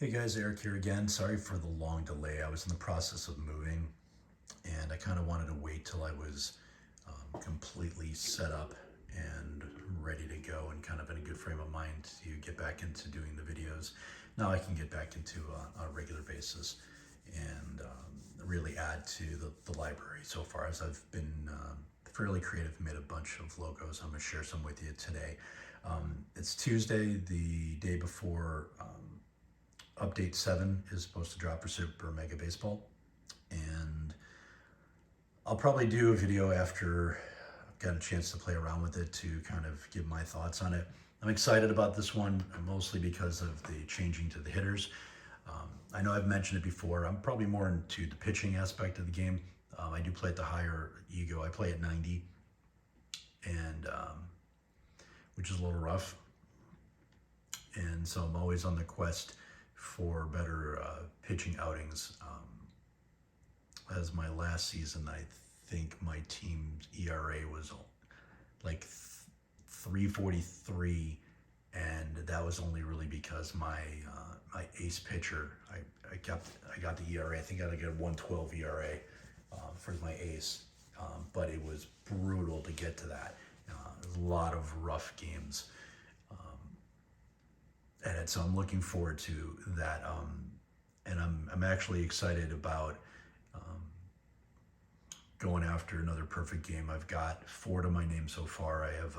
Hey guys, Eric here again. Sorry for the long delay. I was in the process of moving and I kind of wanted to wait till I was completely set up and ready to go and kind of in a good frame of mind to get back into doing the videos. Now I can get back into a regular basis and really add to the library so far as I've been fairly creative, made a bunch of logos. I'm going to share some with you today. It's Tuesday, the day before Update 7 is supposed to drop for Super Mega Baseball, and I'll probably do a video after I've got a chance to play around with it to kind of give my thoughts on it. I'm excited about this one, mostly because of the changing to the hitters. I know I've mentioned it before. I'm probably more into the pitching aspect of the game. I do play at the higher ego. I play at 90, and which is a little rough. And so I'm always on the quest for better pitching outings. As my last season, I think my team's ERA was like 3.43, and that was only really because my ace pitcher, I got the ERA. I think I got a 1.12 ERA for my ace, but it was brutal to get to that. A lot of rough games. And so I'm looking forward to that, and I'm actually excited about going after another perfect game. I've got 4 to my name so far. I have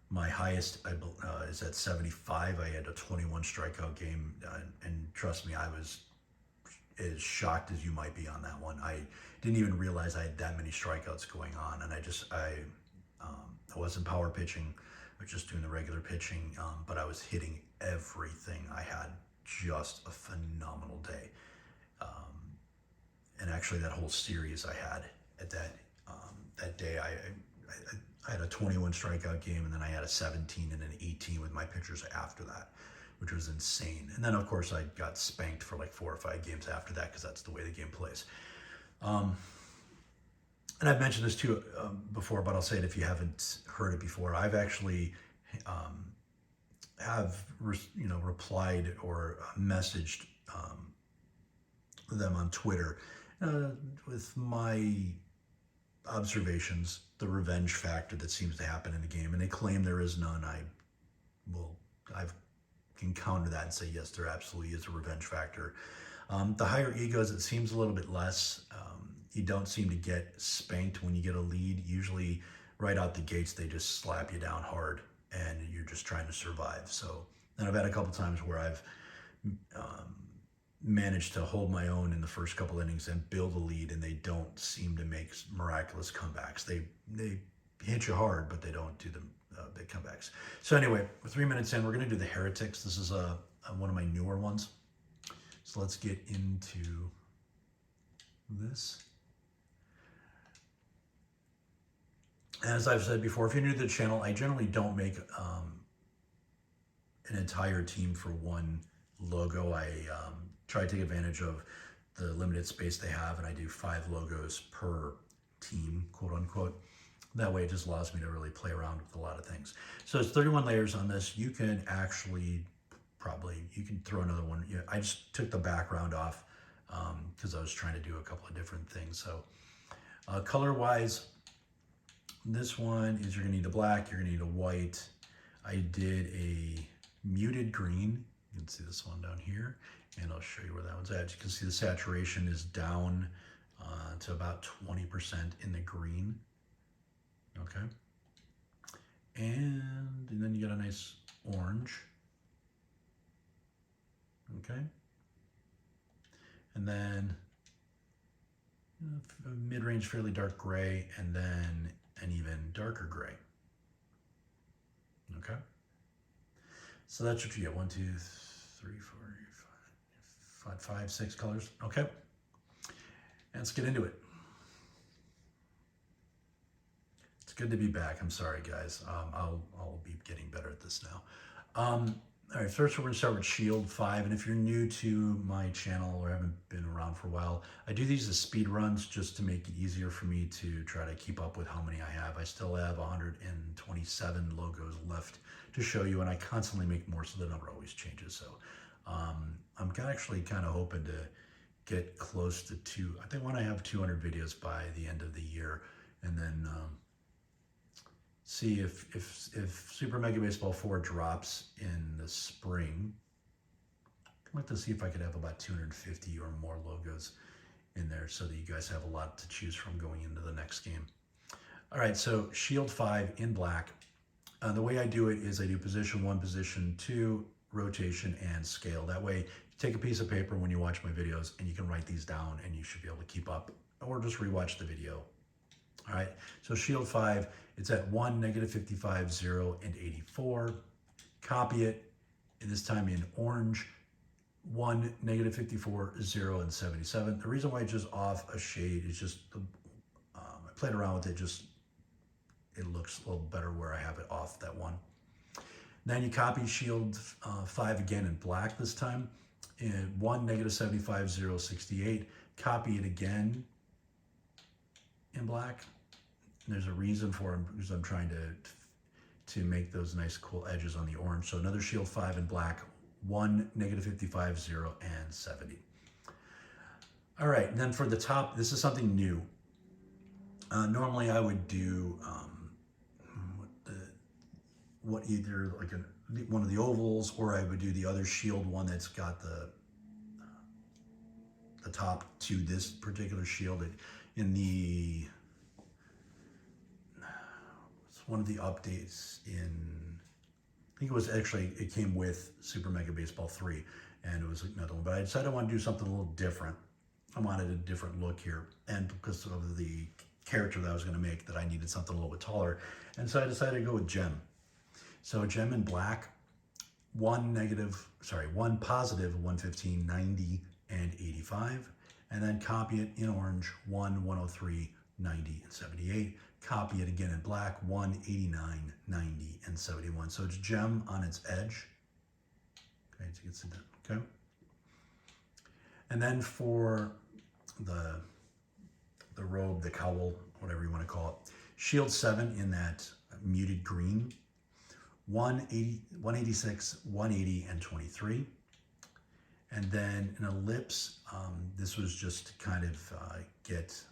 my highest is at 75. I had a 21 strikeout game, and trust me, I was as shocked as you might be on that one. I didn't even realize I had that many strikeouts going on, and I wasn't power pitching. I was just doing the regular pitching, but I was hitting everything. I had just a phenomenal day. And actually that whole series I had at that day, I had a 21 strikeout game, and then I had a 17 and an 18 with my pitchers after that, which was insane. And then of course I got spanked for like 4 or 5 games after that, because that's the way the game plays. And I've mentioned this too before, but I'll say it if you haven't heard it before. I've actually replied or messaged them on Twitter with my observations, the revenge factor that seems to happen in the game, and they claim there is none. I've can counter that and say yes, there absolutely is a revenge factor. The higher egos, it seems a little bit less. You don't seem to get spanked when you get a lead. Usually right out the gates, they just slap you down hard and you're just trying to survive. So, and I've had a couple times where I've managed to hold my own in the first couple innings and build a lead, and they don't seem to make miraculous comebacks. They hit you hard, but they don't do the big comebacks. So anyway, we're 3 minutes in. We're going to do the Heretics. This is one of my newer ones. So let's get into this. As I've said before, if you're new to the channel, I generally don't make an entire team for one logo. I try to take advantage of the limited space they have, and I do 5 logos per team, quote unquote. That way it just allows me to really play around with a lot of things. So it's 31 layers on this. You can actually you can throw another one. I just took the background off because I was trying to do a couple of different things. So color wise, this one is, you're gonna need a black, you're gonna need a white. I did a muted green. You can see this one down here, and I'll show you where that one's at. You can see the saturation is down to about 20% in the green. Okay. And then you got a nice orange. Okay. And then mid-range fairly dark gray, and then an even darker gray. Okay. So that's what you get. 1, 2, 3, 4, 5, 6 colors. Okay. And let's get into it. It's good to be back. I'm sorry, guys. I'll be getting better at this now. All right, first we're going to start with Shield 5, and if you're new to my channel or haven't been around for a while, I do these as speed runs just to make it easier for me to try to keep up with how many I have. I still have 127 logos left to show you, and I constantly make more, so the number always changes. So I'm actually kind of hoping to get close to I think I want to have 200 videos by the end of the year, and then see if Super Mega Baseball 4 drops in the spring. I'd like to see if I could have about 250 or more logos in there so that you guys have a lot to choose from going into the next game. All right, so Shield 5 in black. The way I do it is I do position 1, position 2, rotation, and scale. That way, you take a piece of paper when you watch my videos and you can write these down and you should be able to keep up, or just rewatch the video. All right, so Shield 5, it's at 1, -55, 0, and 84. Copy it, and this time in orange, 1, -54, 0, and 77. The reason why it's just off a shade is just, I played around with it, it looks a little better where I have it off that one. Then you copy Shield 5 again in black this time, in 1, -75, 0, 68. Copy it again in black. There's a reason for it because I'm trying to make those nice cool edges on the orange. So another Shield 5 in black, 1, -55, 0, and 70. All right, and then for the top, this is something new. Normally I would do either like one of the ovals, or I would do the other Shield one that's got the top to this particular Shield. In the one of the updates I think it was actually, it came with Super Mega Baseball 3, and it was another one, but I decided I want to do something a little different. I wanted a different look here, and because of the character that I was going to make, that I needed something a little bit taller, and so I decided to go with Gem. So Gem in black, 1, positive, 115, 90, and 85, and then copy it in orange, 1, 103, 90, and 78. Copy it again in black, 1, 89, 90, and 71. So it's Gem on its edge. Okay, so you can see that, okay? And then for the robe, the cowl, whatever you want to call it, Shield 7 in that muted green, 180, 186, 180, and 23. And then an ellipse, this was just to kind of get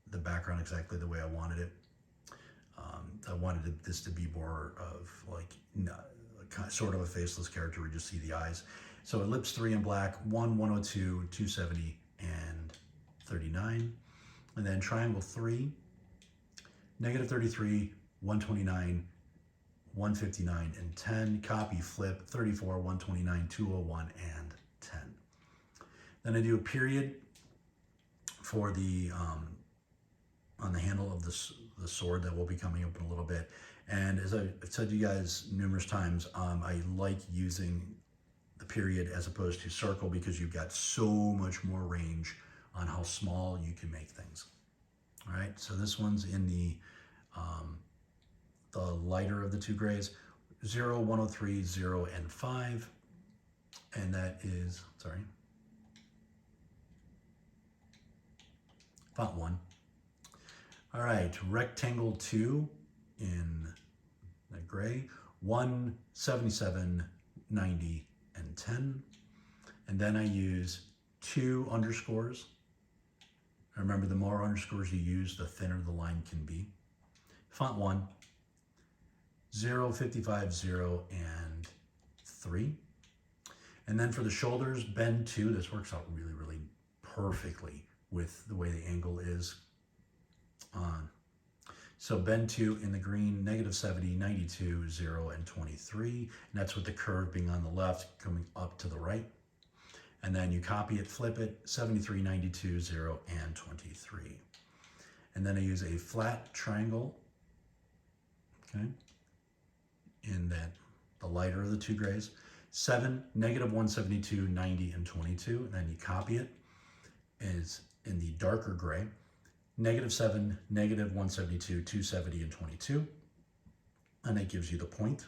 the background exactly the way I wanted it. I wanted this to be more of like sort of a faceless character where you just see the eyes. So ellipse 3 in black, 1, 102, 270, and 39. And then triangle 3, -33, 129, 159, and 10. Copy, flip, 34, 129, 201, and 10. Then I do a period for the on the handle of the sword that will be coming up in a little bit. And as I've said to you guys numerous times, I like using the period as opposed to circle because you've got so much more range on how small you can make things. All right, so this one's in the lighter of the two grays, 0, 103, 0, and 5. And that is, sorry, font 1. All right, rectangle 2 in the gray, 1, 77, 90, and 10. And then I use 2 underscores. Remember, the more underscores you use, the thinner the line can be. Font 1, 0, 55, 0, and 3. And then for the shoulders, bend 2. This works out really, really perfectly with the way the angle is on. So bend 2 in the green, -70, 92, 0, and 23. And that's with the curve being on the left, coming up to the right. And then you copy it, flip it, 73, 92, 0, and 23. And then I use a flat triangle, okay, in the lighter of the two grays. 7, -172, 90, and 22. And then you copy it, is in the darker gray. -7, -172, 270, and 22. And that gives you the point.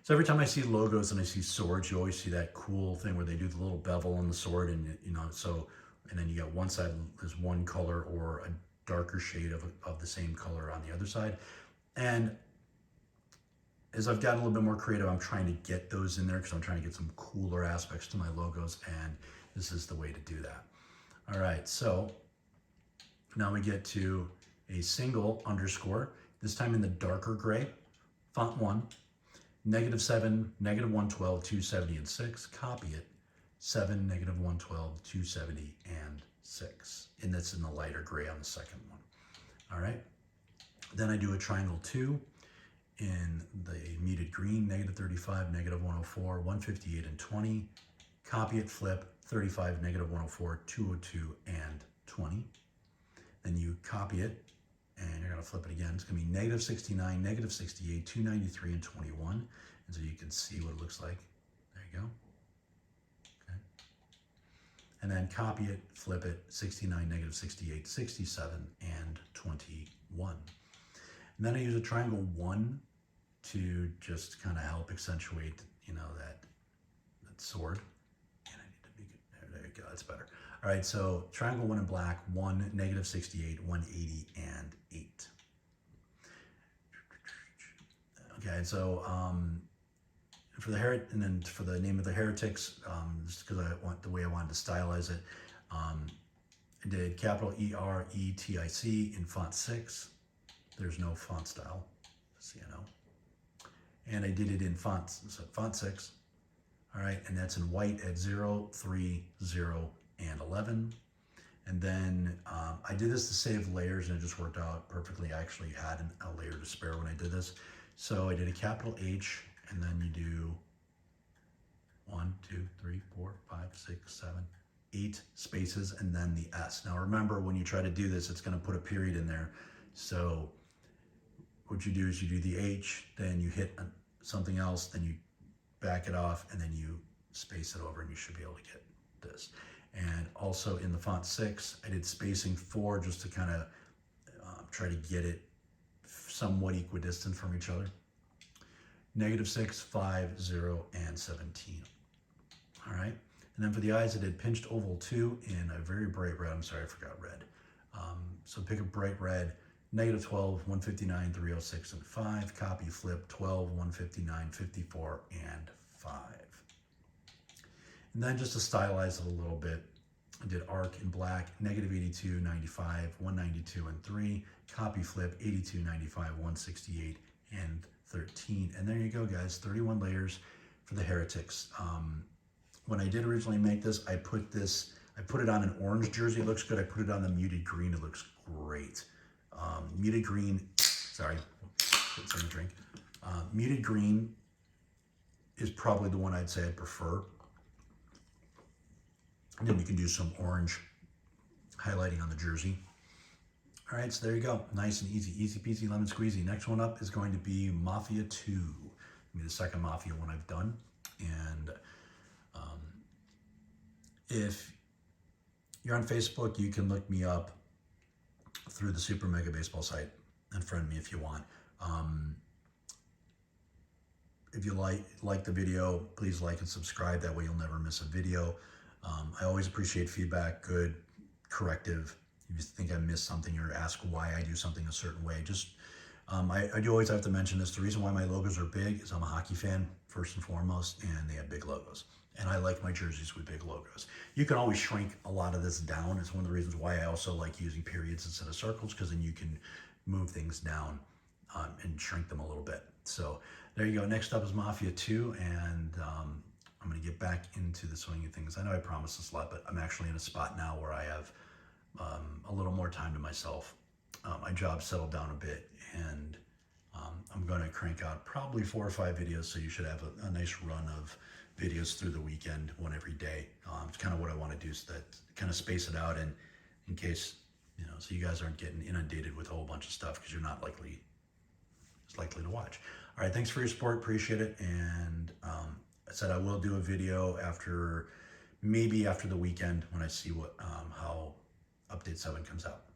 So every time I see logos and I see swords, you always see that cool thing where they do the little bevel on the sword, and you know, so, and then you got one side is one color or a darker shade of the same color on the other side. And as I've gotten a little bit more creative, I'm trying to get those in there because I'm trying to get some cooler aspects to my logos, and this is the way to do that. All right, so now we get to a single underscore, this time in the darker gray, font 1, -7, -112, 270, and 6. Copy it, 7, -112, 270, and 6. And that's in the lighter gray on the second one. All right. Then I do a triangle 2 in the muted green, -35, -104, 158, and 20. Copy it, flip, 35, -104, 202, and 20. Then you copy it, and you're going to flip it again. It's going to be -69, -68, 293, and 21. And so you can see what it looks like. There you go. Okay. And then copy it, flip it, 69, -68, 67, and 21. And then I use a triangle 1 to just kind of help accentuate, you know, that sword. And I need to be good. There you go. That's better. All right, so triangle 1 in black, 1, -68, 180, and 8. Okay, so for the and then for the name of the Heretics, just because I want the way I wanted to stylize it, I did capital ERETIC in font 6. There's no font style, just so you know. And I did it in font 6. All right, and that's in white at 0, 3, 0, and 11. And then I did this to save layers, and it just worked out perfectly. I actually had a layer to spare when I did this. So I did a capital H, and then you do 1, 2, 3, 4, 5, 6, 7, 8 spaces, and then the S. Now remember, when you try to do this, it's going to put a period in there. So what you do is you do the H, then you hit something else, then you back it off, and then you space it over, and you should be able to get this. And also in the font 6, I did spacing 4 just to kind of try to get it somewhat equidistant from each other. -6, 5, 0, and 17. All right. And then for the eyes, I did pinched oval 2 in a very bright red. I'm sorry, I forgot red. So pick a bright red, -12, 159, 306, and 5. Copy, flip, 12, 159, 54, and 5. And then just to stylize it a little bit, I did arc in black, -82, 95, 192, and 3. Copy, flip, 82, 95, 168, and 13. And there you go, guys, 31 layers for the Heretics. When I did originally make this, I put it on an orange jersey. It looks good. I put it on the muted green. It looks great. Muted green, sorry, get some drink. Muted green is probably the one I'd say I prefer. And then you can do some orange highlighting on the jersey. All right, so there you go. Nice and easy. Easy peasy, lemon squeezy. Next one up is going to be Mafia 2. It'll be the second Mafia one I've done. And if you're on Facebook, you can look me up through the Super Mega Baseball site and friend me if you want. If you like the video, please like and subscribe. That way you'll never miss a video. I always appreciate feedback, good, corrective. If you think I missed something or ask why I do something a certain way, just, I do always have to mention this. The reason why my logos are big is I'm a hockey fan, first and foremost, and they have big logos. And I like my jerseys with big logos. You can always shrink a lot of this down. It's one of the reasons why I also like using periods instead of circles, because then you can move things down and shrink them a little bit. So there you go. Next up is Mafia 2, and I'm going to get back into the swing of things. I know I promised this a lot, but I'm actually in a spot now where I have a little more time to myself. My job settled down a bit, and I'm going to crank out probably 4 or 5 videos, so you should have a nice run of videos through the weekend, one every day. It's kind of what I want to do, so that kind of space it out, and in case, you know, so you guys aren't getting inundated with a whole bunch of stuff, because you're not likely to watch. All right, thanks for your support, appreciate it. And I said I will do a video maybe after the weekend when I see what how update 7 comes out.